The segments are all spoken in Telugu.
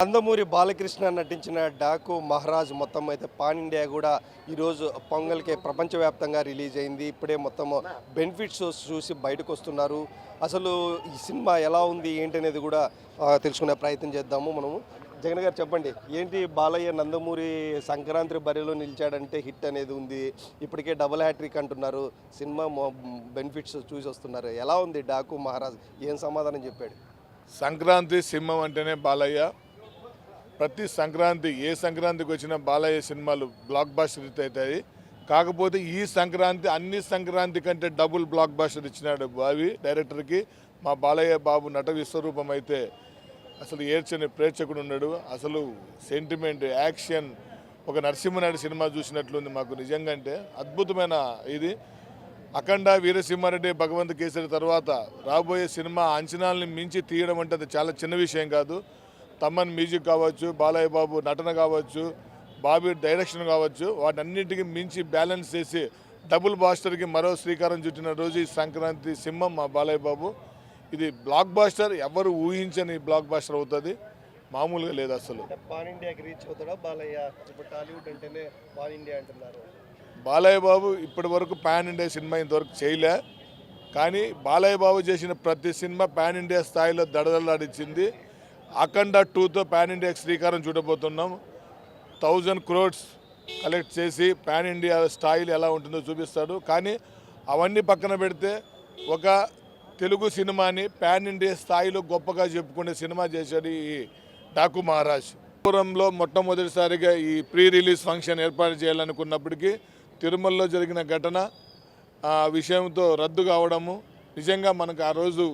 నందమూరి బాలకృష్ణ నటించిన డాకు మహారాజ్ మొత్తం అయితే పాన్ ఇండియా కూడా ఈరోజు పొంగల్కి ప్రపంచవ్యాప్తంగా రిలీజ్ అయింది. ఇప్పుడే మొత్తం బెనిఫిట్స్ చూసి బయటకు వస్తున్నారు. అసలు ఈ సినిమా ఎలా ఉంది ఏంటి అనేది కూడా తెలుసుకునే ప్రయత్నం చేద్దాము మనము. జగన్ గారు చెప్పండి, ఏంటి బాలయ్య నందమూరి సంక్రాంతి బరిలో నిలిచాడంటే హిట్ అనేది ఉంది, ఇప్పటికే డబుల్ హ్యాట్రిక్ అంటున్నారు, సినిమా బెనిఫిట్స్ చూసి వస్తున్నారు. ఎలా ఉంది డాకు మహారాజ్, ఏం సమాధానం చెప్పాడు? సంక్రాంతి సింహం అంటేనే బాలయ్య. ప్రతి సంక్రాంతి ఏ సంక్రాంతికి వచ్చినా బాలయ్య సినిమాలు బ్లాక్ బాస్టర్ హిట్ అవుతాయి. కాకపోతే ఈ సంక్రాంతి అన్ని సంక్రాంతి కంటే డబుల్ బ్లాక్ బాస్టర్ ఇచ్చినాడు బావి డైరెక్టర్కి. మా బాలయ్య బాబు నట విశ్వరూపం అయితే అసలు ఏడ్చని ప్రేక్షకుడు ఉన్నాడు. అసలు సెంటిమెంట్, యాక్షన్, ఒక నరసింహనాయుడు సినిమా చూసినట్లుంది మాకు. నిజంగా అంటే అద్భుతమైన ఇది. అఖండ, వీరసింహారెడ్డి, భగవంత్ కేసరి తర్వాత రాబోయే సినిమా అంచనాలని మించి తీయడం అంటే అది చాలా చిన్న విషయం కాదు. తమ్మన్ మ్యూజిక్ కావచ్చు, బాలయ్య బాబు నటన కావచ్చు, బాబీ డైరెక్షన్ కావచ్చు, వాటన్నిటికీ మించి బ్యాలెన్స్ చేసి డబుల్ బాస్టర్కి మరో శ్రీకారం చుట్టిన రోజు ఈ సంక్రాంతి సింహం మా బాలయ్య బాబు. ఇది బ్లాక్ బాస్టర్, ఎవరు ఊహించని బ్లాక్ బాస్టర్ అవుతుంది, మామూలుగా లేదు అసలు. పాన్ ఇండియాకి రీచ్ అవుతాడా బాలయ్య? ఇప్పుడు టాలీవుడ్ అంటేనే పాన్ ఇండియా అంటున్నారు. బాలయ్య బాబు ఇప్పటి వరకు పాన్ ఇండియా సినిమా ఇంతవరకు చేయలే. కానీ బాలయ్య బాబు చేసిన ప్రతి సినిమా పాన్ ఇండియా స్థాయిలో దడదలాడించింది. అఖండ 2తో పాన్ ఇండియాకి శ్రీకారం చూడబోతున్నాం. 1000 crores కలెక్ట్ చేసి పాన్ ఇండియా స్థాయిలో ఎలా ఉంటుందో చూపిస్తాడు. కానీ అవన్నీ పక్కన పెడితే ఒక తెలుగు సినిమాని పాన్ ఇండియా స్థాయిలో గొప్పగా చెప్పుకునే సినిమా చేశాడు ఈ డాకు మహారాజ్. పురంలో మొట్టమొదటిసారిగా ఈ ప్రీ రిలీజ్ ఫంక్షన్ ఏర్పాటు చేయాలనుకున్నప్పటికీ తిరుమలలో జరిగిన ఘటన విషయంతో రద్దు కావడము నిజంగా మనకు ఆ రోజు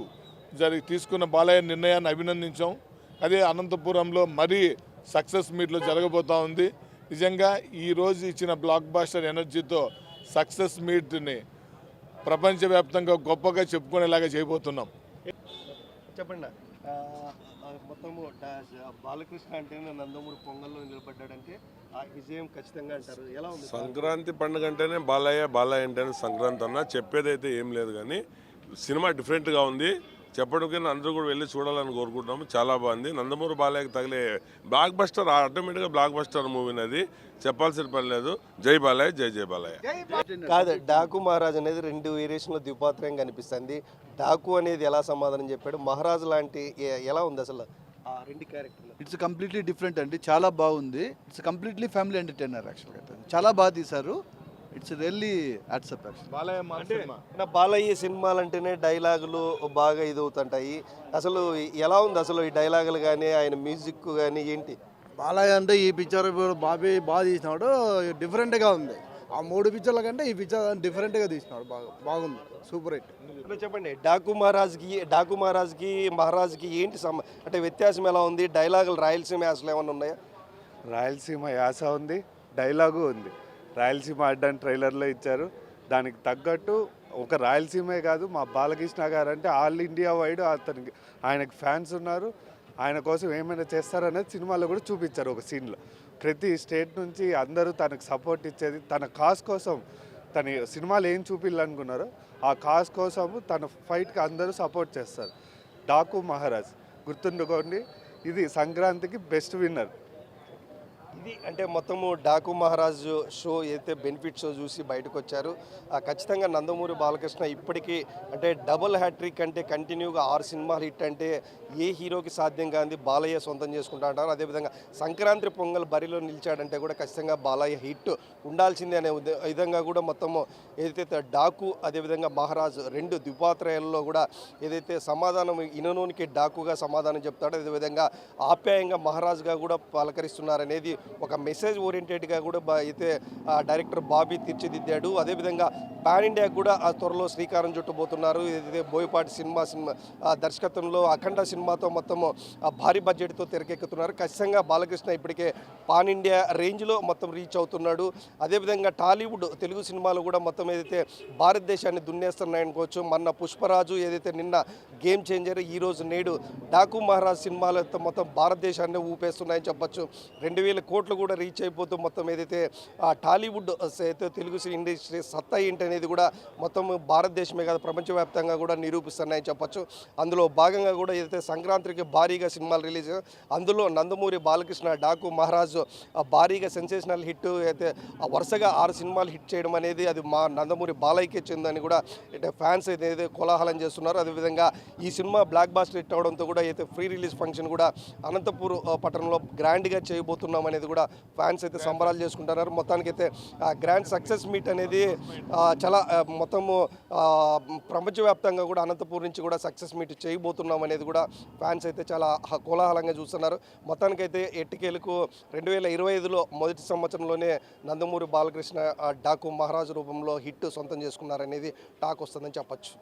తీసుకున్న బాలయ్య నిర్ణయాన్ని అభినందించాం. అదే అనంతపురంలో మరీ సక్సెస్ మీట్లో జరగబోతూ ఉంది. నిజంగా ఈరోజు ఇచ్చిన బ్లాక్ బాస్టర్ ఎనర్జీతో సక్సెస్ మీట్ని ప్రపంచవ్యాప్తంగా గొప్పగా చెప్పుకునేలాగా చేయబోతున్నాం. చెప్పండి, మొత్తము బాలకృష్ణ అంటేనే నందమూరి పొంగల్లో నిలబడ్డాడంటే ఆ విజయం ఖచ్చితంగా అంటారు. ఎలా ఉంది? సంక్రాంతి పండుగ అంటేనే బాలయ్య, బాలయ్య అంటేనే సంక్రాంతి అన్న చెప్పేదైతే ఏం లేదు. కానీ సినిమా డిఫరెంట్గా ఉంది. చెప్పడానికి అందరూ కూడా వెళ్ళి చూడాలని కోరుకుంటున్నాము. చాలా బాగుంది. నందమూరి బాలయ్యకి తగిలే బ్లాక్ బస్టర్, ఆటోమేటిక్గా బ్లాక్ బస్టర్ మూవీని అది చెప్పాల్సిన పని లేదు. జై బాలయ్య, జై జై బాలయ్య. కాదు, డాకు మహారాజ్ అనేది 2 వేరియేషన్లో ద్విపాత్రంగా కనిపిస్తుంది. డాకు అనేది ఎలా సమాధానం చెప్పాడు, మహారాజ్ లాంటి ఎలా ఉంది అసలు ఆ 2 క్యారెక్టర్లు? ఇట్స్ కంప్లీట్లీ డిఫరెంట్ అండి, చాలా బాగుంది. It's completely family entertainer. యాక్చువల్గా చాలా బాగా తీశారు. It's really accept. బాలయ్య సినిమాలు అంటేనే డైలాగులు బాగా ఇదవుతుంటాయి. అసలు ఎలా ఉంది అసలు ఈ డైలాగులు కానీ ఆయన మ్యూజిక్ కానీ ఏంటి? బాలయ్య అంటే ఈ పిక్చర్ బాబీ బాగా తీసినాడు, డిఫరెంట్గా ఉంది. ఆ 3 పిక్చర్ల కంటే ఈ పిక్చర్ డిఫరెంట్గా తీసినాడు, బాగుంది, సూపర్ హిట్. చెప్పండి, డాకు మహారాజ్కి మహారాజ్కి ఏంటి అంటే వ్యత్యాసం ఎలా ఉంది? డైలాగులు రాయలసీమ యాసలు ఏమైనా ఉన్నాయా? రాయలసీమ యాస ఉంది, డైలాగు ఉంది. రాయలసీమ అడ్డాన్ని ట్రైలర్లో ఇచ్చారు. దానికి తగ్గట్టు ఒక రాయలసీమే కాదు, మా బాలకృష్ణ గారు అంటే ఆల్ ఇండియా వైడ్ ఆయనకి ఫ్యాన్స్ ఉన్నారు. ఆయన కోసం ఏమైనా చేస్తారనేది సినిమాలో కూడా చూపించారు. ఒక సీన్లో ప్రతి స్టేట్ నుంచి అందరూ తనకు సపోర్ట్ ఇచ్చేది, తన కాజ్ కోసం. తన సినిమాలు ఏం చూపించాలనుకున్నారో ఆ కాజ్ కోసము తన ఫైట్కి అందరూ సపోర్ట్ చేస్తారు. డాకు మహారాజ్ గుర్తుండుకోండి, ఇది సంక్రాంతికి బెస్ట్ విన్నర్. ఇది అంటే మొత్తము డాకు మహారాజ్ షో అయితే బెనిఫిట్ షో చూసి బయటకు వచ్చారు. ఖచ్చితంగా నందమూరి బాలకృష్ణ ఇప్పటికీ అంటే డబుల్ హ్యాట్రిక్ అంటే కంటిన్యూగా 6 సినిమాలు హిట్ అంటే ఏ హీరోకి సాధ్యం కాదు, బాలయ్య సొంతం చేసుకుంటా అంటారు. అదేవిధంగా సంక్రాంతి పొంగల్ బరిలో నిలిచాడంటే కూడా ఖచ్చితంగా బాలయ్య హిట్ ఉండాల్సిందే అనే విధంగా కూడా మొత్తము ఏదైతే డాకు అదేవిధంగా మహారాజ్ 2 ద్విపాత్రయాలలో కూడా ఏదైతే సమాధానం ఇననోనికి డాకుగా సమాధానం చెప్తాడో అదేవిధంగా ఆప్యాయంగా మహారాజ్గా కూడా పలకరిస్తున్నారనేది ఒక మెసేజ్ ఓరియంటెడ్గా కూడా అయితే డైరెక్టర్ బాబీ తీర్చిదిద్దాడు. అదేవిధంగా పాన్ ఇండియా కూడా ఆ త్వరలో శ్రీకారం చుట్టబోతున్నారు. ఏదైతే బోయపాటి సినిమా దర్శకత్వంలో అఖండ సినిమాతో మొత్తము భారీ బడ్జెట్తో తెరకెక్కుతున్నారు. ఖచ్చితంగా బాలకృష్ణ ఇప్పటికే పాన్ ఇండియా రేంజ్లో మొత్తం రీచ్ అవుతున్నాడు. అదేవిధంగా టాలీవుడ్ తెలుగు సినిమాలు కూడా మొత్తం ఏదైతే భారతదేశాన్ని దున్నేస్తున్నాయనుకోవచ్చు. మొన్న పుష్పరాజు ఏదైతే నిన్న గేమ్ చేంజర్, ఈరోజు నేడు డాకు మహారాజ్ సినిమాలతో మొత్తం భారతదేశాన్ని ఊపేస్తున్నాయని చెప్పచ్చు. 2000 కోట్లు కూడా రీచ్ అయిపోతూ మొత్తం ఏదైతే టాలీవుడ్ అయితే తెలుగు ఇండస్ట్రీ సత్తా ఏంటి అనేది కూడా మొత్తం భారతదేశమే కాదు ప్రపంచవ్యాప్తంగా కూడా నిరూపిస్తున్నాయని చెప్పొచ్చు. అందులో భాగంగా కూడా ఏదైతే సంక్రాంతికి భారీగా సినిమాలు రిలీజ్ అందులో నందమూరి బాలకృష్ణ డాకు మహారాజు భారీగా సెన్సేషనల్ హిట్ అయితే వరుసగా 6 సినిమాలు హిట్ చేయడం అనేది అది మా నందమూరి బాలయ్యకే చెందని కూడా అంటే ఫ్యాన్స్ అయితే కోలాహలం చేస్తున్నారు. అదేవిధంగా ఈ సినిమా బ్లాక్ బాస్టర్ హిట్ అవడంతో కూడా అయితే ఫ్రీ రిలీజ్ ఫంక్షన్ కూడా అనంతపూర్ పట్టణంలో గ్రాండ్గా చేయబోతున్నాం అనేది కూడా ఫ్యాన్స్ అయితే సంబరాలు చేసుకుంటున్నారు. మొత్తానికైతే గ్రాండ్ సక్సెస్ మీట్ అనేది చాలా మొత్తము ప్రపంచవ్యాప్తంగా కూడా అనంతపూర్ నుంచి కూడా సక్సెస్ మీట్ చేయబోతున్నాం అనేది కూడా ఫ్యాన్స్ అయితే చాలా కోలాహలంగా చూస్తున్నారు. మొత్తానికైతే ఎట్టికేలకు 2025లో మొదటి సంవత్సరంలోనే నందమూరి బాలకృష్ణ డాకు మహారాజు రూపంలో హిట్ సొంతం చేసుకున్నారనేది టాక్ వస్తుందని చెప్పొచ్చు.